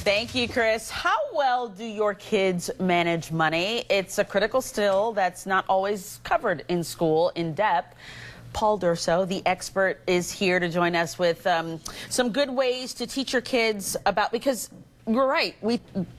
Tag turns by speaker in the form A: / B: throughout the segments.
A: Thank you, Chris. How well do your kids manage money? It's a critical skill that's not always covered in school in depth. Paul Durso, the expert, is here to join us with some good ways to teach your kids about, because you're right,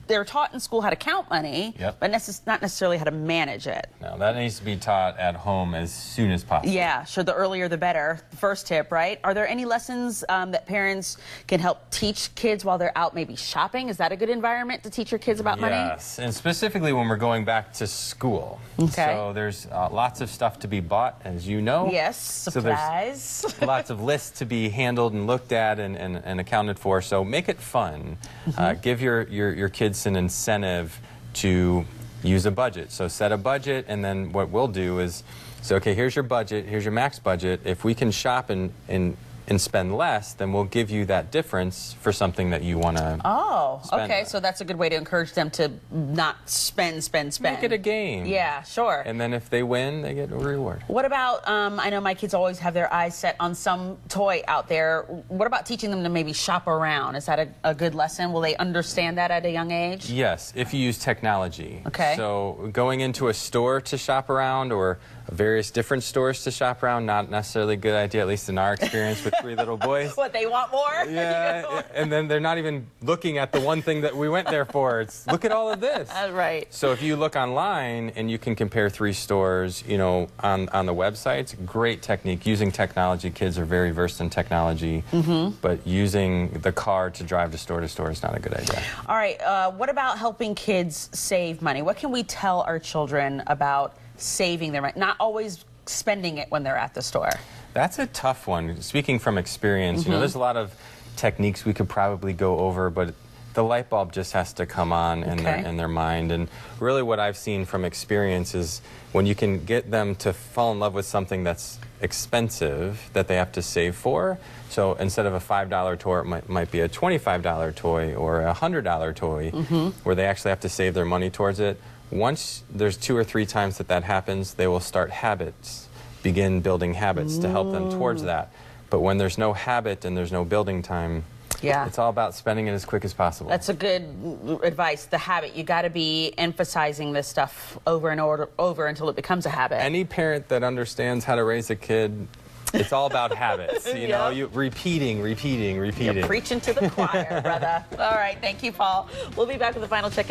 A: they're taught in school how to count money, but not necessarily how to manage it.
B: No, that needs to be taught at home as soon as possible.
A: Yeah, sure, the earlier the better. First tip, right? Are there any lessons that parents can help teach kids while they're out maybe shopping? Is that a good environment to teach your kids about money?
B: Yes, and specifically when we're going back to school.
A: Okay.
B: So there's lots of stuff to be bought, as you know.
A: Yes, supplies.
B: So there's lots of lists to be handled and looked at and accounted for, so make it fun. Give your kids an incentive to use a budget. So set a budget, and then what we'll do is say, okay, here's your budget, here's your max budget. If we can shop and spend less, then we'll give you that difference for something that you want to
A: okay, so that's a good way to encourage them to not spend.
B: Make it a game.
A: Yeah, sure.
B: And then if they win, they get a reward.
A: What about, I know my kids always have their eyes set on some toy out there. What about teaching them to maybe shop around? Is that a good lesson? Will they understand that at a young age?
B: Yes, if you use technology.
A: Okay.
B: So going into a store to shop around, or various different stores to shop around, not necessarily a good idea, at least in our experience with 3 little boys.
A: What, they want more?
B: Yeah, and then they're not even looking at the one thing that we went there for. It's, look at all of this.
A: Right.
B: So if you look online and you can compare 3 stores, you know, on the websites, great technique. Using technology, kids are very versed in technology, but using the car to drive to store is not a good idea.
A: All right, what about helping kids save money? What can we tell our children about saving their money, not always spending it when they're at the store?
B: That's a tough one. Speaking from experience, you know, there's a lot of techniques we could probably go over, but the light bulb just has to come on in their mind. And really what I've seen from experience is when you can get them to fall in love with something that's expensive that they have to save for. So instead of a $5 toy, it might be a $25 toy or a $100 toy, where they actually have to save their money towards it. Once there's 2 or 3 times that happens, they will start begin building habits to help them towards that. But when there's no habit and there's no building time, it's all about spending it as quick as possible.
A: That's a good advice, the habit. You got to be emphasizing this stuff over and over until it becomes a habit.
B: Any parent that understands how to raise a kid, it's all about habits. You know, repeating.
A: You're preaching to the choir, brother. All right, thank you, Paul. We'll be back with the final check-in.